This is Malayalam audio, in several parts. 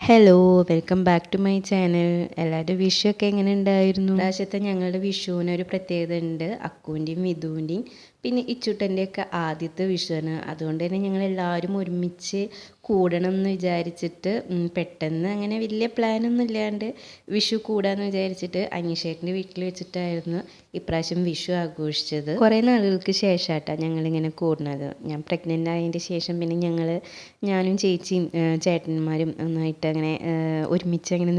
Hello, welcome back to my channel. എല്ലാവരുടെ വിഷു ഒക്കെ എങ്ങനെ ഉണ്ടായിരുന്നു? പ്രാവശ്യത്തെ ഞങ്ങളുടെ വിഷുവിന് ഒരു പ്രത്യേകത ഉണ്ട്. അക്കുവിൻ്റെയും വിധുവിൻ്റെയും പിന്നെ ഇച്ചുട്ടൻ്റെയൊക്കെ ആദ്യത്തെ വിഷുവാണ്. അതുകൊണ്ട് തന്നെ ഞങ്ങൾ എല്ലാവരും ഒരുമിച്ച് കൂടണം എന്ന് വിചാരിച്ചിട്ട് പെട്ടെന്ന് അങ്ങനെ വലിയ പ്ലാനൊന്നും ഇല്ലാണ്ട് വിഷു കൂടാന്ന് വിചാരിച്ചിട്ട് അനീഷേട്ടൻ്റെ വീട്ടിൽ വെച്ചിട്ടായിരുന്നു ഇപ്രാവശ്യം വിഷു ആഘോഷിച്ചത്. കുറേ നാളുകൾക്ക് ശേഷമായിട്ടാണ് ഞങ്ങളിങ്ങനെ കൂടുന്നത്. ഞാൻ പ്രഗ്നൻ്റ് ആയതിൻ്റെ ശേഷം പിന്നെ ഞാനും ചേച്ചിയും ചേട്ടന്മാരും ഒന്നായിട്ട് അങ്ങനെ ഒരുമിച്ച് അങ്ങനെ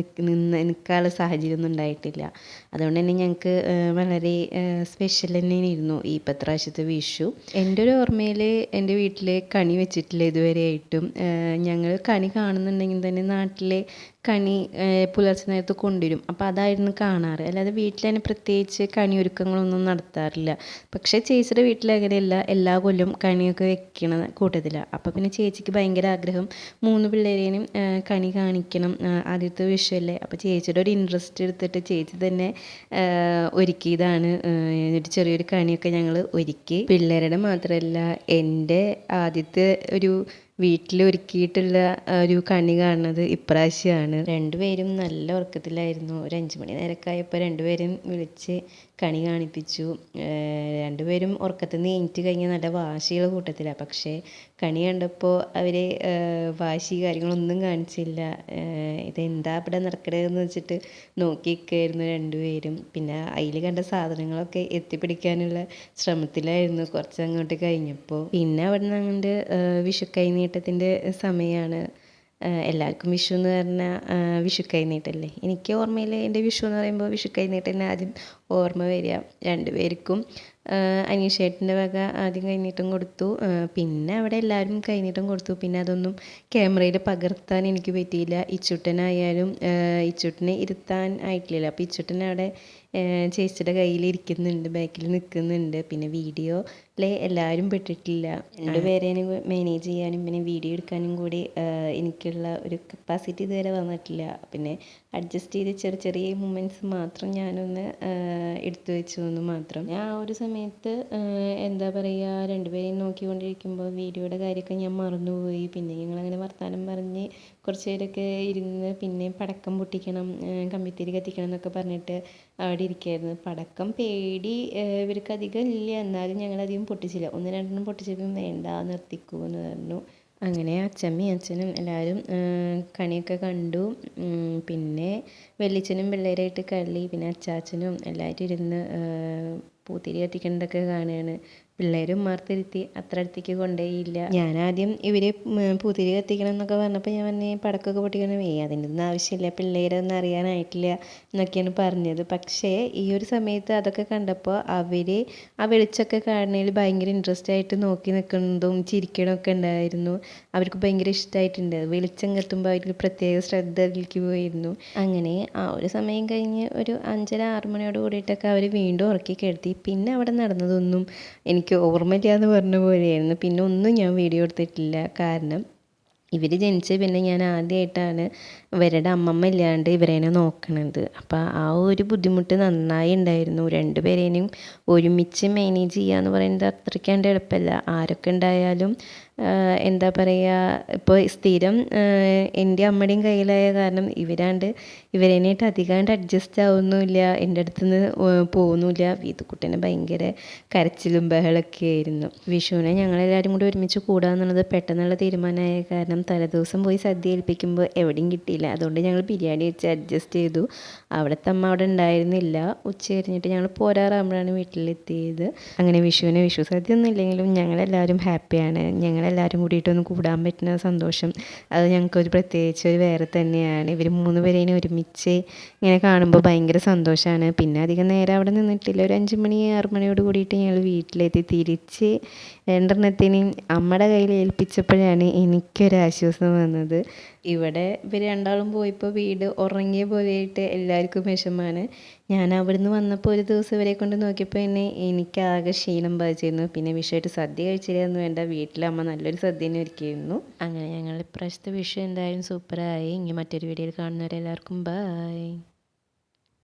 നിൽക്കാനുള്ള സാഹചര്യമൊന്നും ഉണ്ടായിട്ടില്ല. അതുകൊണ്ട് തന്നെ ഞങ്ങൾക്ക് വളരെ സ്പെഷ്യൽ തന്നെയായിരുന്നു ഈ പ്രാവശ്യത്തെ വിഷു. എൻ്റെ ഒരു ഓർമ്മയിൽ എൻ്റെ വീട്ടിൽ കണി വെച്ചിട്ടില്ല ഇതുവരെയായിട്ടും. ഞങ്ങൾ കണി കാണുന്നുണ്ടെങ്കിൽ തന്നെ നാട്ടിലെ കണി പുലർച്ചെ നേരത്ത് കൊണ്ടുവരും. അപ്പോൾ അതായിരുന്നു കാണാറ്. അല്ലാതെ വീട്ടിൽ തന്നെ പ്രത്യേകിച്ച് കണി ഒരുക്കങ്ങളൊന്നും നടത്താറില്ല. പക്ഷേ ചേച്ചിയുടെ വീട്ടിൽ അങ്ങനെയല്ല, എല്ലാ കൊല്ലം കണിയൊക്കെ വെക്കണ കൂട്ടത്തിലാണ്. അപ്പോൾ പിന്നെ ചേച്ചിക്ക് ഭയങ്കര ആഗ്രഹം 3 പിള്ളേരേനും കണി കാണിക്കണം, ആദ്യത്തെ വിഷുവല്ലേ. അപ്പോൾ ചേച്ചിയുടെ ഒരു ഇൻട്രസ്റ്റ് എടുത്തിട്ട് ചേച്ചി തന്നെ ഒരുക്കിയതാണ്. ഒരു ചെറിയൊരു കണിയൊക്കെ ഞങ്ങൾ ഒരുക്കി. പിള്ളേരുടെ മാത്രമല്ല, എൻ്റെ ആദ്യത്തെ ഒരു വീട്ടിൽ ഒരുക്കിയിട്ടുള്ള ഒരു കണി കാണുന്നത് ഇപ്രാവശ്യമാണ്. രണ്ടുപേരും നല്ല ഉറക്കത്തിലായിരുന്നു. ഒരു 5 മണി നേരമൊക്കെ ആയപ്പോൾ രണ്ടുപേരും വിളിച്ച് കണി കാണിപ്പിച്ചു. രണ്ടുപേരും ഉറക്കത്തിൽ നിന്ന് എണീറ്റ് കഴിഞ്ഞാൽ നല്ല വാശിയുള്ള കൂട്ടത്തിലാണ്. പക്ഷേ കണി കണ്ടപ്പോൾ അവർ വാശി കാര്യങ്ങളൊന്നും കാണിച്ചില്ല. ഇതെന്താ ഇവിടെ നടക്കണതെന്ന് വെച്ചിട്ട് നോക്കിയിരിക്കുകയായിരുന്നു രണ്ടുപേരും. പിന്നെ അതിൽ കണ്ട സാധനങ്ങളൊക്കെ എത്തിപ്പിടിക്കാനുള്ള ശ്രമത്തിലായിരുന്നു കുറച്ച് അങ്ങോട്ട് കഴിഞ്ഞപ്പോൾ. പിന്നെ അവിടെ നിന്ന് അങ്ങോട്ട് വിഷു കൈനീട്ടത്തിൻ്റെ സമയമാണ്. എല്ലാവർക്കും വിഷു എന്ന് പറഞ്ഞാൽ വിഷു കൈനീട്ടല്ലേ. എനിക്ക് ഓർമ്മയിൽ എൻ്റെ വിഷു എന്ന് പറയുമ്പോൾ വിഷു കൈനീട്ടന്നെ ആദ്യം ഓർമ്മ വരിക. രണ്ടുപേർക്കും അനീഷേട്ടൻ്റെ വക ആദ്യം കൈനീട്ടം കൊടുത്തു. പിന്നെ അവിടെ എല്ലാവരും കൈനീട്ടം കൊടുത്തു. പിന്നെ അതൊന്നും ക്യാമറയിൽ പകർത്താൻ എനിക്ക് പറ്റിയില്ല. ഇച്ചുട്ടനായാലും ഇച്ചുട്ടനെ ഇരുത്താൻ ആയിട്ടില്ല. അപ്പോൾ ഇച്ചുട്ടൻ അവിടെ ചേച്ചിയുടെ കയ്യിൽ ഇരിക്കുന്നുണ്ട്, ബാക്കിൽ നിൽക്കുന്നുണ്ട്. പിന്നെ വീഡിയോയിൽ എല്ലാവരും പെട്ടിട്ടില്ല. രണ്ടുപേരേനും മാനേജ് ചെയ്യാനും പിന്നെ വീഡിയോ എടുക്കാനും കൂടി എനിക്കുള്ള ഒരു കപ്പാസിറ്റി ഇതുവരെ വന്നിട്ടില്ല. പിന്നെ അഡ്ജസ്റ്റ് ചെയ്ത് ചെറിയ ചെറിയ മൂമെൻറ്റ്സ് മാത്രം ഞാനൊന്ന് എടുത്തു വെച്ചു എന്ന് മാത്രം. ഞാൻ ആ ഒരു സമയത്ത് എന്താ പറയുക, രണ്ടുപേരെയും നോക്കിക്കൊണ്ടിരിക്കുമ്പോൾ വീഡിയോയുടെ കാര്യമൊക്കെ ഞാൻ മറന്നുപോയി. പിന്നെ ഞങ്ങളങ്ങനെ വർത്തമാനം പറഞ്ഞ് കുറച്ച് നേരമൊക്കെ ഇരുന്ന് പിന്നെ പടക്കം പൊട്ടിക്കണം, കമ്പിത്തിരി കത്തിക്കണം എന്നൊക്കെ പറഞ്ഞിട്ട് അവിടെ ഇരിക്കുകയായിരുന്നു. പടക്കം പേടി ഇവർക്ക് അധികം ഇല്ല, എന്നാലും ഞങ്ങളധികം പൊട്ടിച്ചില്ല. 1-2 പൊട്ടിച്ചപ്പം വേണ്ട നിർത്തിക്കൂ എന്ന് പറഞ്ഞു. അങ്ങനെ അച്ഛമ്മയും അച്ഛനും എല്ലാവരും കണിയൊക്കെ കണ്ടു. പിന്നെ വല്യച്ഛനും പിള്ളേരായിട്ട് കളി, പിന്നെ അച്ചാച്ചനും എല്ലാവരും ഇരുന്ന് പൂത്തിരി കത്തിക്കേണ്ടതൊക്കെ കാണുകയാണ്. പിള്ളേരും ഉമ്മാർത്തിരുത്തി അത്ര അടുത്തേക്ക് കൊണ്ടുപോയില്ല. ഞാനാദ്യം ഇവർ പൂത്തിരി കത്തിക്കണം എന്നൊക്കെ പറഞ്ഞപ്പോൾ ഞാൻ പറഞ്ഞ് പടക്കമൊക്കെ പൊട്ടിക്കണം, അതിൻ്റെ ഒന്നും ആവശ്യമില്ല, പിള്ളേരൊന്നും അറിയാനായിട്ടില്ല എന്നൊക്കെയാണ് പറഞ്ഞത്. പക്ഷേ ഈ ഒരു സമയത്ത് അതൊക്കെ കണ്ടപ്പോൾ അവർ ആ വെളിച്ചമൊക്കെ കാണുന്നതിൽ ഭയങ്കര ഇൻട്രസ്റ്റ് ആയിട്ട് നോക്കി നിൽക്കുന്നതും ചിരിക്കണമൊക്കെ ഉണ്ടായിരുന്നു. അവർക്ക് ഭയങ്കര ഇഷ്ടമായിട്ടുണ്ട്. വെളിച്ചം കത്തുമ്പോൾ അവർക്ക് പ്രത്യേക ശ്രദ്ധ അതിലേക്ക് പോയിരുന്നു. അങ്ങനെ ആ ഒരു സമയം കഴിഞ്ഞ് ഒരു 5:30-6 മണിയോട് കൂടിയിട്ടൊക്കെ അവർ വീണ്ടും ഉറക്കി കിടത്തി. പിന്നെ അവിടെ നടന്നതൊന്നും എനിക്ക് ഓർമ്മയില്ല എന്ന് പറഞ്ഞ പോലെയായിരുന്നു. പിന്നെ ഒന്നും ഞാൻ വീഡിയോ എടുത്തിട്ടില്ല. കാരണം ഇവർ ജനിച്ച് പിന്നെ ഞാൻ ആദ്യമായിട്ടാണ് ഇവരുടെ അമ്മമ്മ ഇല്ലാണ്ട് ഇവരേനെ നോക്കണത്. അപ്പോൾ ആ ഒരു ബുദ്ധിമുട്ട് നന്നായി ഉണ്ടായിരുന്നു. രണ്ടുപേരേനും ഒരുമിച്ച് മാനേജ് ചെയ്യുക എന്ന് പറയുന്നത് അത്രയ്ക്കാണ്ട് എളുപ്പമല്ല. ആരൊക്കെ ഉണ്ടായാലും എന്താ പറയുക, ഇപ്പോൾ സ്ഥിരം എൻ്റെ അമ്മയുടെയും കയ്യിലായ കാരണം ഇവരേനായിട്ട് അധികമായിട്ട് അഡ്ജസ്റ്റ് ആവുന്നുമില്ല, എൻ്റെ അടുത്തുനിന്ന് പോകുന്നില്ല. വീതുക്കുട്ടന് ഭയങ്കര കരച്ചിലും ബഹളമൊക്കെ ആയിരുന്നു. വിഷുവിനെ ഞങ്ങളെല്ലാവരും കൂടി ഒരുമിച്ച് കൂടുക എന്നുള്ളത് പെട്ടെന്നുള്ള തീരുമാനമായ കാരണം തലേദിവസം പോയി സദ്യ ഏൽപ്പിക്കുമ്പോൾ എവിടെയും കിട്ടിയില്ല. അതുകൊണ്ട് ഞങ്ങൾ ബിരിയാണി വെച്ച് അഡ്ജസ്റ്റ് ചെയ്തു. അവിടുത്തെ അമ്മ അവിടെ ഉണ്ടായിരുന്നില്ല. ഉച്ച കഴിഞ്ഞിട്ട് ഞങ്ങൾ പോരാറാകുമ്പോഴാണ് വീട്ടിലെത്തിയത്. അങ്ങനെ വിഷുവിന് വിഷു സദ്യ ഒന്നും ഇല്ലെങ്കിലും ഞങ്ങളെല്ലാവരും ഹാപ്പിയാണ്. ഞങ്ങളെല്ലാവരും കൂടിയിട്ടൊന്ന് കൂടാൻ പറ്റുന്ന സന്തോഷം അത് ഞങ്ങൾക്കൊരു പ്രത്യേകിച്ച് ഒരു വേറെ തന്നെയാണ്. ഇവർ 3 പേരേനും ഒരുമിച്ച് ഇങ്ങനെ കാണുമ്പോൾ ഭയങ്കര സന്തോഷമാണ്. പിന്നെ അധികം നേരം അവിടെ നിന്നിട്ടില്ല. ഒരു 5 മണി 6 മണിയോട് കൂടിയിട്ട് ഞങ്ങൾ വീട്ടിലെത്തി. തിരിച്ച് 2 അമ്മയുടെ കയ്യിൽ ഏൽപ്പിച്ചപ്പോഴാണ് എനിക്കൊരാശ്വാസം വന്നത്. ഇവിടെ ഇവർ രണ്ടാളും പോയപ്പോൾ വീട് ഉറങ്ങിയ പോലെയായിട്ട് എല്ലാവർക്കും വിഷമമാണ്. ഞാൻ അവിടുന്ന് വന്നപ്പോൾ ഒരു ദിവസം ഇവരെ കൊണ്ട് നോക്കിയപ്പോൾ എനിക്കാകെ ക്ഷീണം ബാധിച്ചിരുന്നു. പിന്നെ വിഷുവായിട്ട് സദ്യ കഴിച്ചില്ലാന്ന് വേണ്ട, വീട്ടിലമ്മ നല്ലൊരു സദ്യ തന്നെ ഒരുക്കിയിരുന്നു. അങ്ങനെ ഞങ്ങൾ ഇപ്രാവശ്യത്തെ വിഷു എന്തായാലും സൂപ്പറായി. ഇനി മറ്റൊരു വീഡിയോയിൽ കാണുന്നവരെല്ലാവർക്കും ബൈ.